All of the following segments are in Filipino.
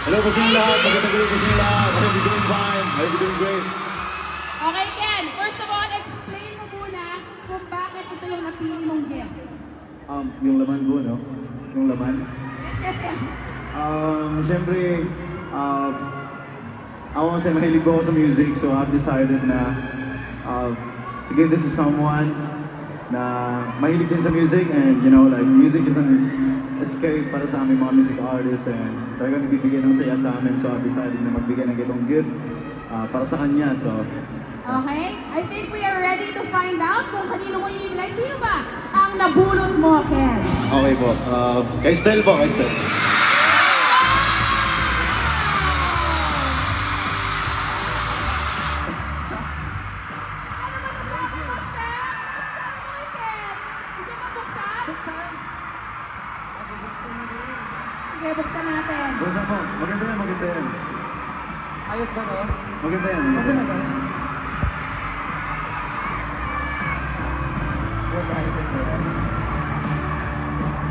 Hello po sa inyo lahat. Magandang gabi po sa inyo lahat. I hope you're doing fine. I hope you're doing great. Okay, Ken. First of all, explain mo muna kung bakit ito yung napili mong gift. Yung laman po, no? Yung laman. Yes, yes, yes. Siyempre, ako kasi mahilig po ako sa music, so I've decided na to give this to someone na mahilig din sa music, and you know, like, music is an escape para sa aming mga music artists, and talagang nagbibigay ng saya sa amin, so I've decided na magbigay ng itong gift para sa kanya, so... Okay, I think we are ready to find out kung kanino mo ibigay. Sino ba ang nabulot mo, Ken? Okay po, kay Stel po, kay Stel. Sige, buksan natin. Buksan mo, maganda yan, maganda yan. Ayos ba to? Maganda yan, Ano maganda na yan. ba?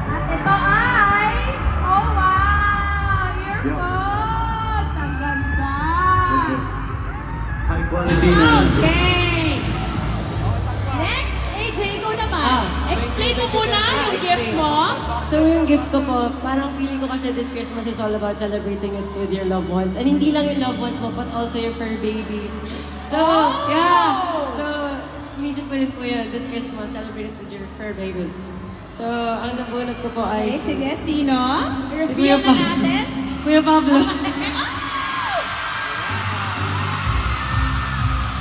At ito ay, oh wow, earphones! Ang ganda! Yes, yes. High quality na. Okay! Next, AJ, ikaw naman. Explain mo muna yung gift mo. So yung gift ko po, parang feeling ko kasi this Christmas is all about celebrating it with your loved ones. And hindi lang yung loved ones mo, but also your fur babies. So, yeah! So, inisip ko rin po yun, this Christmas, celebrate it with your fur babies. So, ang nabunot ko po ay... Okay, sige, sino? Si Reveal Kuya na natin. Kuya Pablo.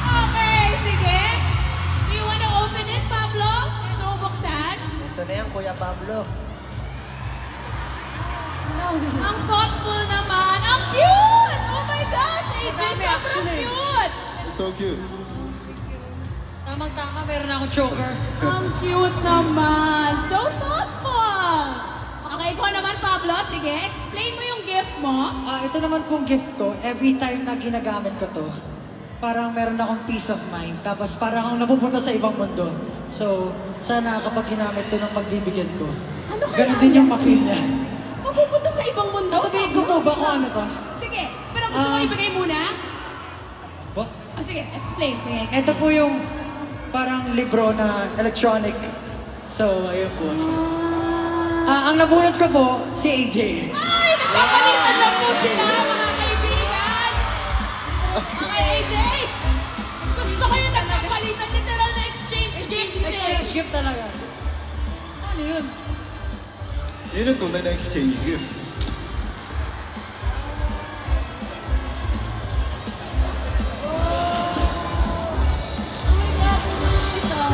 Okay, sige. Do you wanna open it, Pablo? So, buksan. Buksan na yan, Kuya Pablo. Ang thoughtful naman. Ang cute! Oh my gosh, AJ, Madami, sobrang actually. cute! It's so cute. Tamang-tama, meron akong choker. Ang cute naman. So thoughtful! Okay, ikaw naman, Pablo. Sige, explain mo yung gift mo. Ito naman pong gift ko, every time na ginagamit ko to, parang meron akong peace of mind. Tapos parang akong napupunta sa ibang mundo. So, sana kapag ginamit to ng pagbibigyan ko, Ano kaya ganun din yan? yung ma-feel niya. Mapupunta sa ibang mundo. Sasabihin ko po ba kung ano to? Sige, pero gusto mo ibigay muna? Po? Oh, sige, explain. Sige, explain. Ito po yung parang libro na electronic. So, ayun po siya. Ang nabunot ko po, si AJ. Ay, nagpapalitan lang po sila, mga kaibigan! Okay, AJ! Gusto ko yung nagpapalitan, literal na exchange gift. Exchange gift talaga. Ano yun? Yun ang tunay na exchange gift.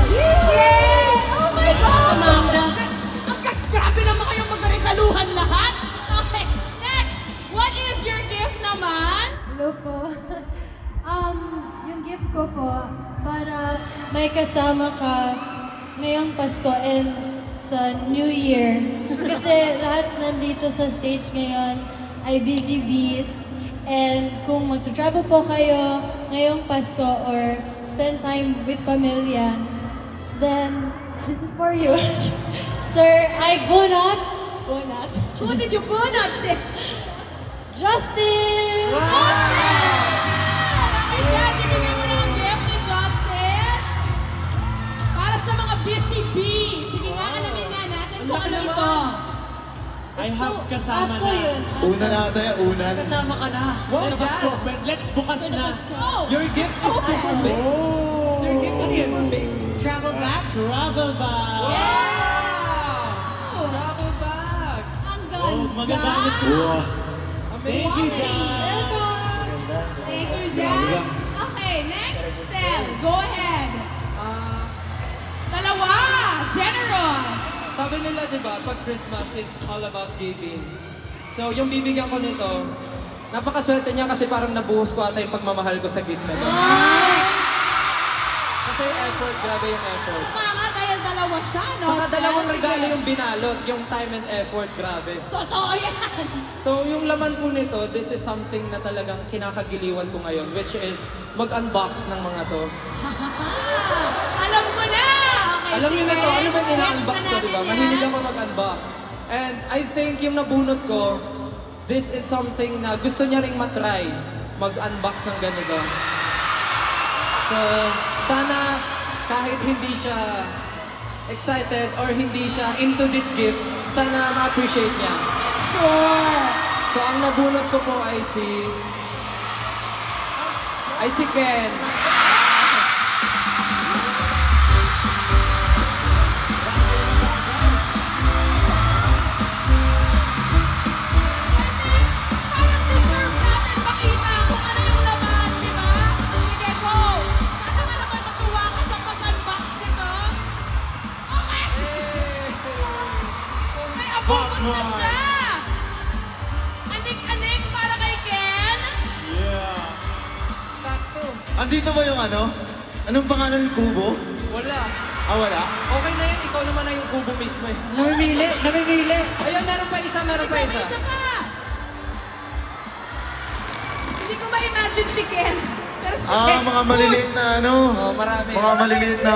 Yay! Oh my gosh! Amanda. Grabe naman kayong magregaluhan lahat! Okay, next! What is your gift naman? Hello po. Yung gift ko po, para may kasama ka ngayong Pasko and sa New Year. Kasi lahat nandito sa stage ngayon ay busy bees. And kung mag-travel po kayo ngayong Pasko or spend time with pamilya, then this is for you. Sir, I bunot. Who did you bunot, sis? Justin! Ayan, ibigay mo na ang gift ni Justin. Para sa mga busy bees. Sige nga, alamin nga natin kung ano ito. I have kasama Aso na. yun. Una natin, una. Kasama ka na. Wow, let's bukas na. Oh! Your gift is super big. Oh! Your gift is super big. Travel back? Travel bag. Travel bag. Ang Oh, ganda. magagamit ko. Wow. Thank you, Jan. Thank you, Jan. Okay, next step. Go ahead. Dalawa. Generous. Sabi nila, di ba, pag Christmas, it's all about giving. So, yung bibigyan ko nito, napakaswerte niya kasi parang nabuhos ko ata yung pagmamahal ko sa gift na yun. Kasi effort, grabe yung effort. Tama dahil dalawa siya, no? Saka Steph? dalawang Sige. regalo yung binalot, yung time and effort, grabe. Totoo yan. So, yung laman po nito, this is something na talagang kinakagiliwan ko ngayon, which is mag-unbox ng mga to. Alam ko na. Okay, Alam niyo na sige. to, ano ba yung ina-unbox Next ko, na di ba? natin Mahilig yan. ako mag-unbox. And I think yung nabunot ko, this is something na gusto niya ring matry, mag-unbox ng ganito. So, sana kahit hindi siya excited or hindi siya into this gift, sana ma-appreciate niya. Sure. So, ang nabunot ko po ay si Ken. Parang deserve natin makita kung ano yung laman, di ba? Sige, go! Sana nga naman matuwa ka sa pag-unbox nito. Okay! May abubot na siya! Anik-anik para kay Ken. Yeah. Sakto. Andito ba yung ano? Anong pangalan ng kubo? Wala. Ah, wala? Okay na yun, ikaw naman na yung kubo mismo eh. Namimili! Ayun, meron pa isa. Isa ka! Hindi ko ma-imagine si Ken. Pero si Ken, Mga maliliit na ano? Oh, marami. Mga maliliit na...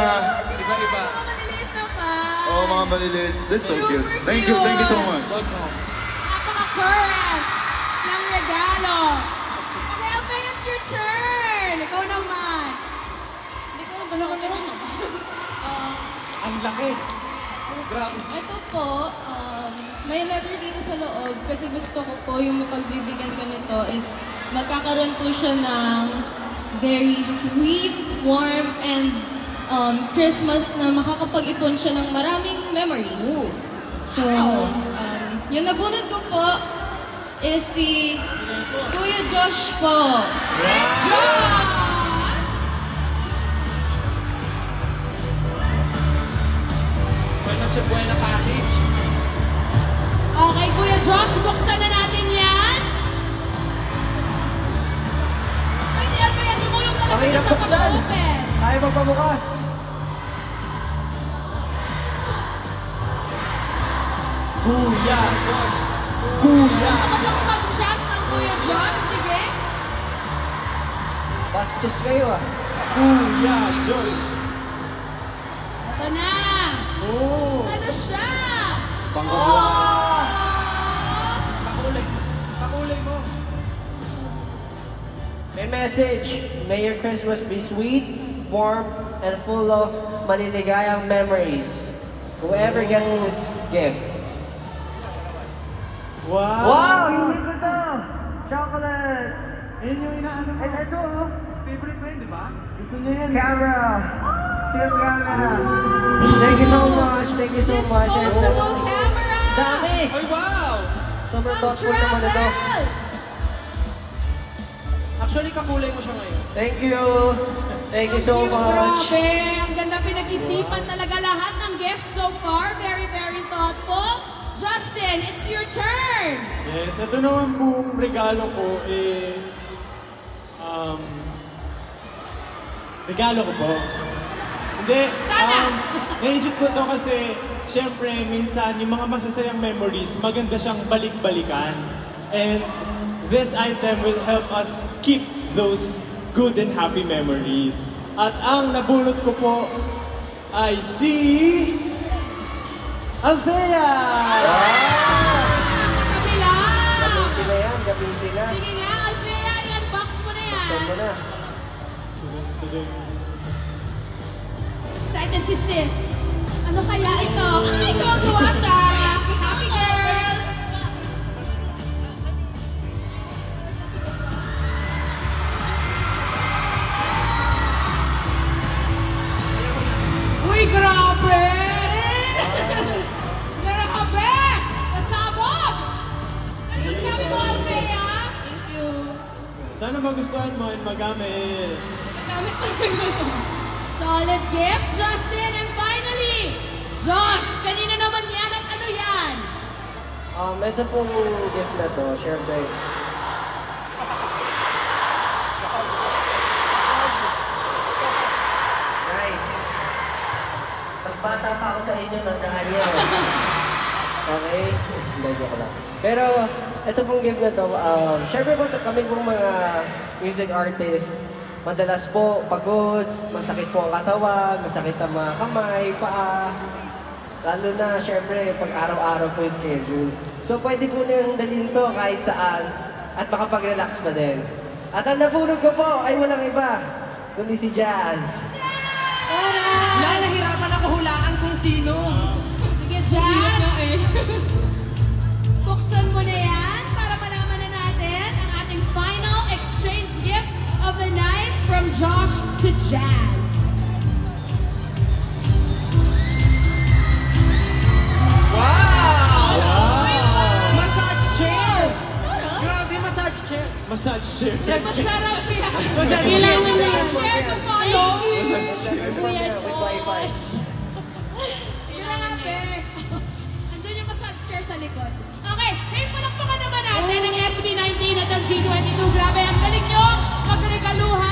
Iba-iba. Mga maliliit na pa. Mga maliliit. That's so cute. Super Thank you so cute. much. Welcome. Napaka-current ng regalo. Okay, Alpay, it's your turn. Ikaw naman. Hindi ko Ano ka na? Ang laki. Grabe. Ito po, may letter dito sa loob kasi gusto ko po yung mapagbibigyan ko nito is magkakaroon po siya ng very sweet, warm, and Christmas na makakapag-ipon siya ng maraming memories. So, yung nabunod ko po is si Kuya Josh po. Buena package. Okay, Kuya Josh, buksan na natin yan. Ay, di Alpay, tumulong na naman siya sa pag-open. Tayo magpabukas! Kuya. Kuya. Gusto mo mag-shot ng Kuya Josh? Sige. Bastos kayo ah. Kuya Josh. Ito na. Oh. Ano siya? Kakulay mo. May message. May your Christmas be sweet, warm, and full of maliligayang memories. Whoever gets this gift. Wow. Wow! Hindi ko to! Chocolates! Yun yung inaano ko. And ito, oh, Favorite mo yun, di ba? Gusto niya yan. camera! Film camera! Thank you so much! Thank you so much! And Disposable camera. dami! Ay, wow! Sobrang Ang thoughtful naman ito. travel. Actually, kakulay mo siya ngayon. Thank you! Thank you so much! Grabe, ang ganda pinag-isipan talaga lahat ng gifts so far. Very, very thoughtful. Justin, it's your turn. Yes, ito naman pong regalo ko regalo ko po. Hindi, Sana. naisip ko to kasi syempre minsan yung mga masasayang memories, maganda siyang balik-balikan. And this item will help us keep those good and happy memories. At ang nabunot ko po ay si Althea! Kabila. Gamitin na yan, gamitin na. Sige nga, Althea, i-unbox mo na yan. Saan mo na? Excited si sis. Ano kaya ito? Ay, tuwa siya. Happy girl. Uy, grabe! Grabe! Pasabog! Ano sabi mo, Althea? Thank you. Sana magustuhan mo and magamit. Nagamit ko na. Solid gift, Justin. And finally, Josh, kanina naman yan at ano yan? Ito pong gift na to, syempre. Nice. Mas bata pa ako sa inyo, tandaan niyo. Okay? Hindi, joke lang. Pero, ito pong gift na to, syempre po kami pong mga music artist, madalas po pagod, masakit po ang katawan, masakit ang mga kamay, paa. Lalo na, syempre, pag araw-araw po yung schedule. So, pwede po niyong dalhin to kahit saan at makapag-relax pa din. At ang napunog ko po ay walang iba, kundi si Jazz. Nahihirapan ako hulaan kung sino. Sige, Jazz. Buksan mo na yan para malaman na natin ang ating final exchange gift of the night from Josh to Jazz. Wow! Massage chair! Grabe, massage chair. Massage chair. Masarap yan. Kailangan na yung share to follow. Kuya with Wi-Fi. Grabe. Andun yung massage chair sa likod. Okay, hey, palakpakan naman natin ang SB19 at ang G22. Grabe, ang galing nyo magregaluhan.